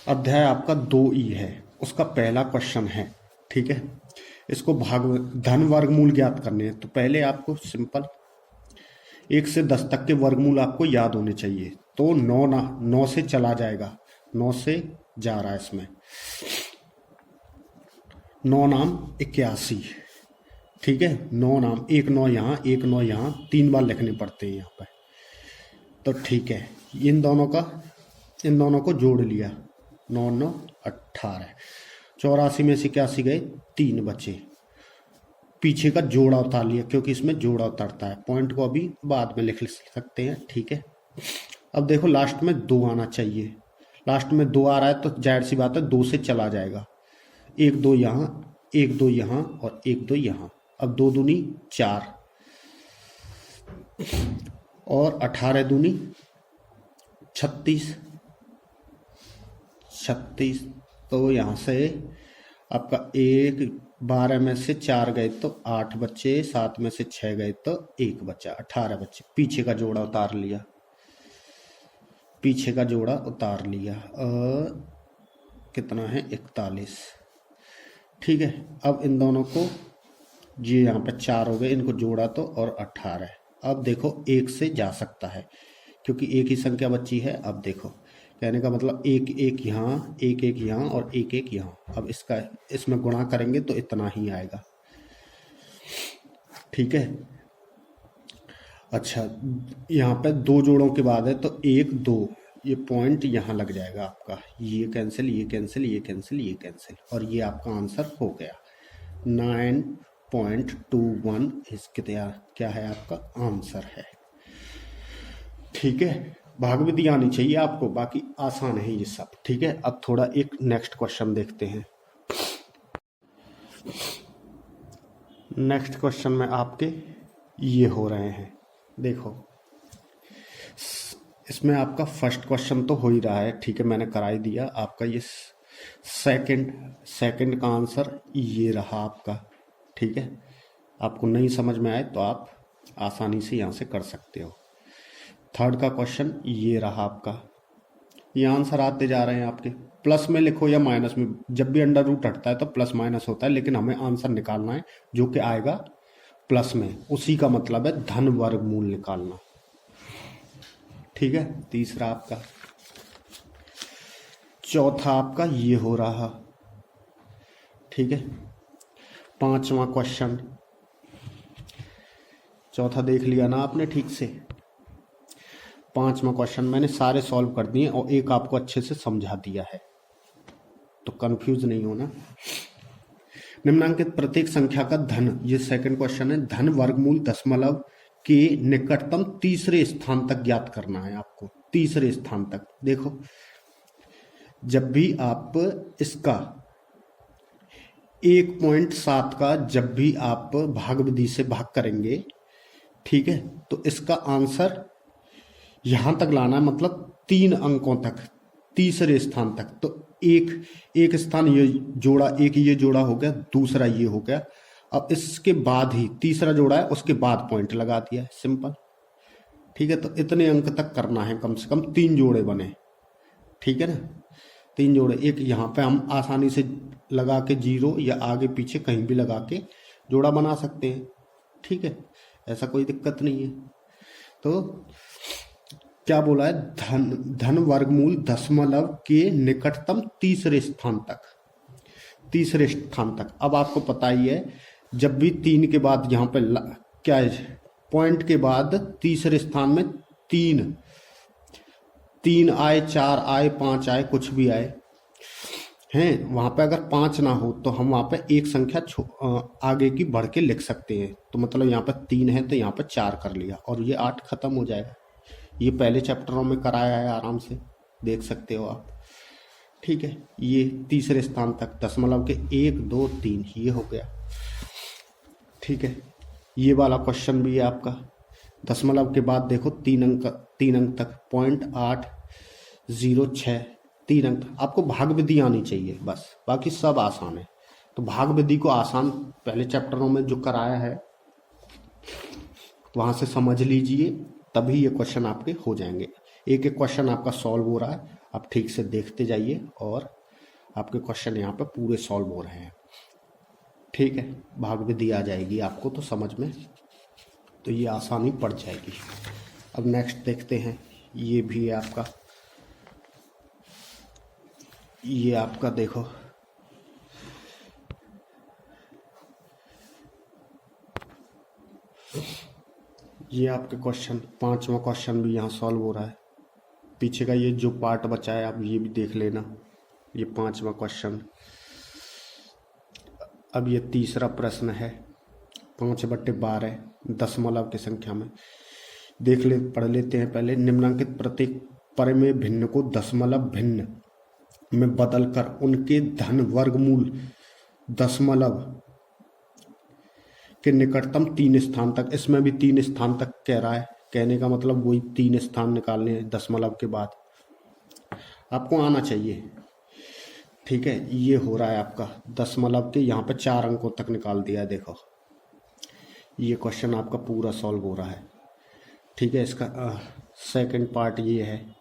अध्याय आपका 2E है, उसका पहला क्वेश्चन है। ठीक है, इसको धन वर्गमूल ज्ञात करने हैं। तो पहले आपको सिंपल 1 से 10 तक के वर्गमूल आपको याद होने चाहिए। तो 9 से चला जाएगा, 9 से जा रहा है इसमें, 9 नाम 81। ठीक है, 9 नाम, 1 9 यहाँ, 1 9 यहाँ, 3 बार लिखने पड़ते हैं यहाँ पे। तो ठीक है, इन दोनों को जोड़ लिया, 9 9 18। 84 में से 81 गए, 3 बचे। पीछे का जोड़ा उतार लिया, क्योंकि इसमें जोड़ा उतरता है। पॉइंट को अभी बाद में लिख सकते हैं। ठीक है, अब देखो लास्ट में 2 आना चाहिए। लास्ट में 2 आ रहा है तो जाहिर सी बात है 2 से चला जाएगा। 1 2 यहाँ, 1 2 यहाँ और 1 2 यहाँ। अब 2 दूनी 4 और 18 दूनी 36। तो यहाँ से आपका 12 में से 4 गए तो 8 बचे, 7 में से 6 गए तो 1 बचा, 18 बचे। पीछे का जोड़ा उतार लिया, कितना है 41। ठीक है, अब इन दोनों को, ये यहाँ पे 4 हो गए, इनको जोड़ा तो और 18। अब देखो 1 से जा सकता है क्योंकि एक ही संख्या बची है। अब देखो कहने का मतलब 1 1 यहाँ, 1 1 यहाँ और 1 1 यहाँ। अब इसमें गुणा करेंगे तो इतना ही आएगा। ठीक है, अच्छा यहाँ पे 2 जोड़ों के बाद है तो 1 2, ये पॉइंट यहाँ लग जाएगा आपका। ये कैंसिल, ये कैंसिल, ये कैंसिल, ये कैंसिल, और ये आपका आंसर हो गया 9.21। इसके क्या है आपका आंसर है। ठीक है, भागविधि आनी चाहिए आपको, बाकी आसान है ये सब। ठीक है, अब थोड़ा एक नेक्स्ट क्वेश्चन देखते हैं। नेक्स्ट क्वेश्चन में आपके ये हो रहे हैं, देखो इसमें आपका फर्स्ट क्वेश्चन तो हो ही रहा है। ठीक है, मैंने करा ही दिया आपका। ये सेकंड का आंसर ये रहा आपका। ठीक है, आपको नहीं समझ में आए तो आप आसानी से यहाँ से कर सकते हो। थर्ड का क्वेश्चन ये रहा आपका। ये आंसर आते जा रहे हैं आपके, प्लस में लिखो या माइनस में, जब भी अंडर रूट हटता है तो प्लस माइनस होता है, लेकिन हमें आंसर निकालना है जो कि आएगा प्लस में। उसी का मतलब है धन वर्गमूल निकालना। ठीक है, तीसरा आपका। चौथा आपका ये हो रहा। ठीक है, पांचवा क्वेश्चन, चौथा देख लिया ना आपने ठीक से। पांचवा क्वेश्चन मैंने सारे सॉल्व कर दिए और एक आपको अच्छे से समझा दिया है, तो कंफ्यूज नहीं होना। निम्नांकित प्रत्येक संख्या का धन, ये सेकंड क्वेश्चन है, धन वर्गमूल दशमलव के निकटतम तीसरे स्थान तक ज्ञात करना है आपको। तीसरे स्थान तक देखो, जब भी आप इसका 1.7 का जब भी आप भाग विधि से भाग करेंगे, ठीक है, तो इसका आंसर यहां तक लाना है, मतलब 3 अंकों तक, तीसरे स्थान तक। तो एक स्थान ये जोड़ा, एक ये जोड़ा हो गया, दूसरा ये हो गया। अब इसके बाद ही तीसरा जोड़ा है, उसके बाद पॉइंट लगा दिया है, सिंपल। ठीक है, तो इतने अंक तक करना है, कम से कम 3 जोड़े बने। ठीक है ना, 3 जोड़े। एक यहाँ पे हम आसानी से लगा के 0 या आगे पीछे कहीं भी लगा के जोड़ा बना सकते हैं। ठीक है, ऐसा कोई दिक्कत नहीं है। तो क्या बोला है, धन वर्गमूल दशमलव के निकटतम तीसरे स्थान तक, तीसरे स्थान तक। अब आपको पता ही है, जब भी 3 के बाद यहाँ पे क्या है, पॉइंट के बाद तीसरे स्थान में 3 आए, 4 आए, 5 आए, कुछ भी आए हैं, वहां पे अगर 5 ना हो तो हम वहां पे एक संख्या आगे की बढ़ के लिख सकते हैं। तो मतलब यहाँ पे 3 है तो यहाँ पे 4 कर लिया और ये 8 खत्म हो जाएगा। ये पहले चैप्टरों में कराया है, आराम से देख सकते हो आप। ठीक है, ये तीसरे स्थान तक दशमलव के 1 2 3 ये हो गया। ठीक है, ये वाला क्वेश्चन भी है आपका। दशमलव के बाद देखो 3 अंक तक, 0.806, 3 अंक। आपको भाग विधि आनी चाहिए बस, बाकी सब आसान है। तो भाग विधि को आसान पहले चैप्टरों में जो कराया है वहां से समझ लीजिए, तभी ये क्वेश्चन आपके हो जाएंगे। एक एक क्वेश्चन आपका सॉल्व हो रहा है, आप ठीक से देखते जाइए और आपके क्वेश्चन यहाँ पे पूरे सॉल्व हो रहे हैं। ठीक है, भाग विधि आ जाएगी आपको तो समझ में, तो ये आसानी पड़ जाएगी। अब नेक्स्ट देखते हैं, ये भी है आपका, ये आपका देखो ये आपके क्वेश्चन, पांचवा क्वेश्चन भी यहाँ सॉल्व हो रहा है। पीछे का ये जो पार्ट बचा है आप ये भी देख लेना, ये पांचवा क्वेश्चन। अब ये तीसरा प्रश्न है, 5/12 दशमलव की संख्या में। पढ़ लेते हैं पहले। निम्नांकित प्रत्येक परिमेय भिन्न को दशमलव भिन्न में बदलकर उनके धन वर्गमूल दशमलव के निकटतम 3 स्थान तक, इसमें भी 3 स्थान तक कह रहा है, कहने का मतलब वही 3 स्थान निकालने हैं दशमलव के बाद, आपको आना चाहिए। ठीक है, ये हो रहा है आपका दशमलव के, यहाँ पे 4 अंकों तक निकाल दिया है। देखो ये क्वेश्चन आपका पूरा सॉल्व हो रहा है। ठीक है, इसका सेकंड पार्ट ये है,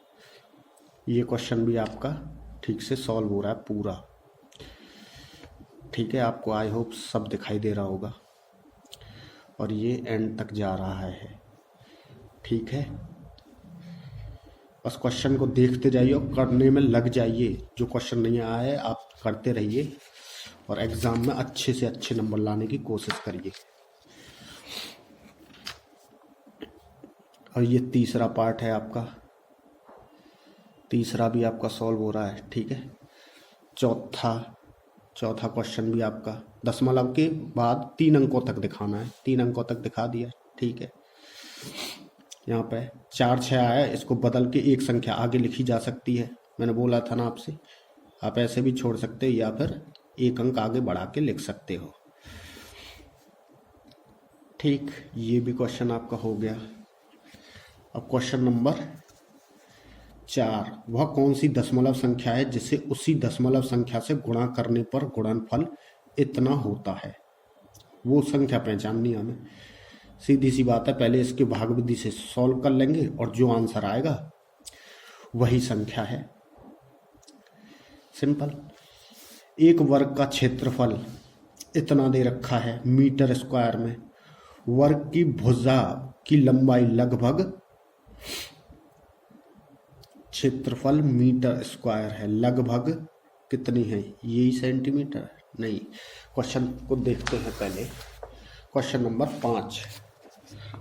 ये क्वेश्चन भी आपका ठीक से सॉल्व हो रहा है पूरा। ठीक है, आपको आई होप सब दिखाई दे रहा होगा और ये एंड तक जा रहा है। ठीक है, बस क्वेश्चन को देखते जाइए और करने में लग जाइए। जो क्वेश्चन नहीं आया है आप करते रहिए और एग्जाम में अच्छे से अच्छे नंबर लाने की कोशिश करिए। और ये तीसरा पार्ट है आपका, तीसरा भी आपका सॉल्व हो रहा है। ठीक है, चौथा क्वेश्चन भी आपका दशमलव के बाद 3 अंकों तक दिखाना है, 3 अंकों तक दिखा दिया। ठीक है, यहाँ पे 4 6 आया, इसको बदल के एक संख्या आगे लिखी जा सकती है। मैंने बोला था ना आपसे, आप ऐसे भी छोड़ सकते हो या फिर एक अंक आगे बढ़ा के लिख सकते हो। ठीक, ये भी क्वेश्चन आपका हो गया। अब क्वेश्चन नंबर 4, वह कौन सी दशमलव संख्या है जिसे उसी दशमलव संख्या से गुणा करने पर गुणनफल इतना होता है। वो संख्या पहचाननी है हमें। सीधी सी बात है, पहले इसके भाग विधि से सॉल्व कर लेंगे और जो आंसर आएगा वही संख्या है। सिंपल। एक वर्ग का क्षेत्रफल इतना दे रखा है मीटर स्क्वायर में, वर्ग की भुजा की लंबाई लगभग, क्षेत्रफल मीटर स्क्वायर है, लगभग कितनी है, यही सेंटीमीटर नहीं। क्वेश्चन को देखते हैं पहले, क्वेश्चन नंबर 5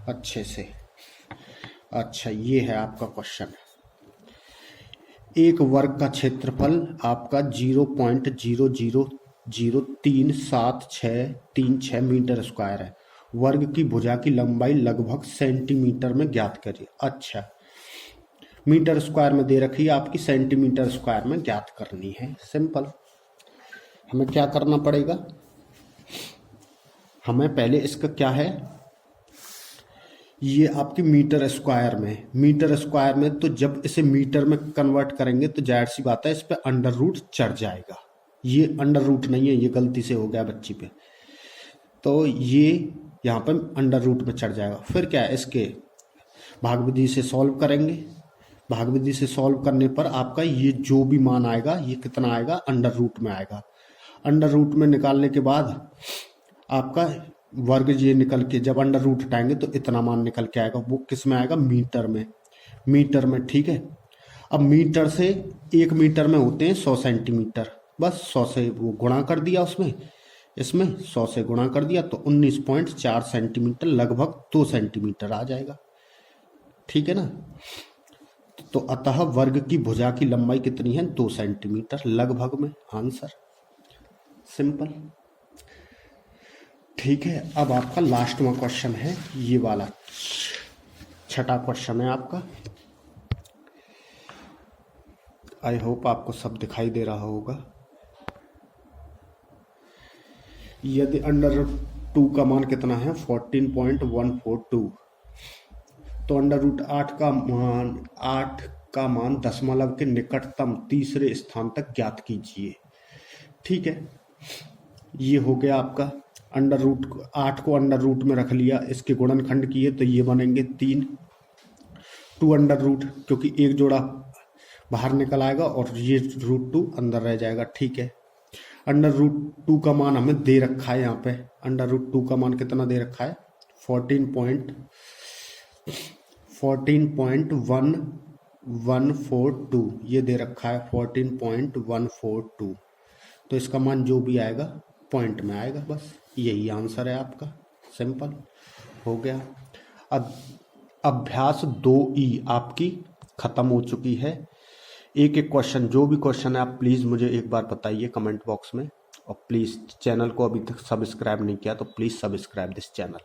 अच्छे से। अच्छा, ये है आपका क्वेश्चन। एक वर्ग का क्षेत्रफल आपका 0.00037636 मीटर स्क्वायर है। वर्ग की भुजा की लंबाई लगभग सेंटीमीटर में ज्ञात करिए। अच्छा, मीटर स्क्वायर में दे रखी है आपकी, सेंटीमीटर स्क्वायर में ज्ञात करनी है। सिंपल। हमें क्या करना पड़ेगा, हमें पहले इसका क्या है, ये आपकी मीटर स्क्वायर में, तो जब इसे मीटर में कन्वर्ट करेंगे तो जाहिर सी बात है इस पे अंडर रूट चढ़ जाएगा। ये अंडर रूट नहीं है, ये गलती से हो गया बच्ची पे, तो ये यहाँ पे अंडर रूट में चढ़ जाएगा। फिर क्या है, इसके भाग विधि से सॉल्व करेंगे। भाग विधि से सॉल्व करने पर आपका ये जो भी मान आएगा ये कितना आएगा, अंडर रूट में आएगा। अंडर रूट में निकालने के बाद आपका वर्ग ये निकल के, जब अंडर रूट हटाएंगे तो इतना मान निकल के आएगा। वो किस में आएगा, मीटर में। ठीक है, अब मीटर से 1 मीटर में होते हैं 100 सेंटीमीटर। बस 100 से वो गुणा कर दिया, इसमें 100 से गुणा कर दिया तो 19.4 सेंटीमीटर, लगभग 2 सेंटीमीटर आ जाएगा। ठीक है ना, तो अतः वर्ग की भुजा की लंबाई कितनी है, 2 सेंटीमीटर, लगभग में आंसर। सिंपल। ठीक है, अब आपका लास्ट में क्वेश्चन है, ये वाला 6ठा क्वेश्चन है आपका। आई होप आपको सब दिखाई दे रहा होगा। यदि √2 का मान कितना है, 14.142, तो √8 का मान दशमलव के निकटतम तीसरे स्थान तक ज्ञात कीजिए। ठीक है, ये हो गया आपका। √8 को अंडर रूट में रख लिया, इसके गुणनखंड किए तो ये बनेंगे 3, 2 अंडर रूट, क्योंकि एक जोड़ा बाहर निकल आएगा और ये √2 अंदर रह जाएगा। ठीक है, अंडर रूट 2 का मान हमें दे रखा है यहाँ पे। अंडर रूट 2 का मान कितना दे रखा है? 14.1142 ये दे रखा है, 14.142। तो इसका मान जो भी आएगा पॉइंट में आएगा, बस यही आंसर है आपका। सिंपल हो गया। अब अभ्यास 2E आपकी खत्म हो चुकी है। एक एक क्वेश्चन, जो भी क्वेश्चन है आप प्लीज़ मुझे एक बार बताइए कमेंट बॉक्स में, और प्लीज़ चैनल को अभी तक सब्सक्राइब नहीं किया तो please subscribe this channel.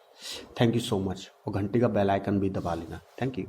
Thank you so much, और घंटी का बेल आइकन भी दबा लेना। Thank you.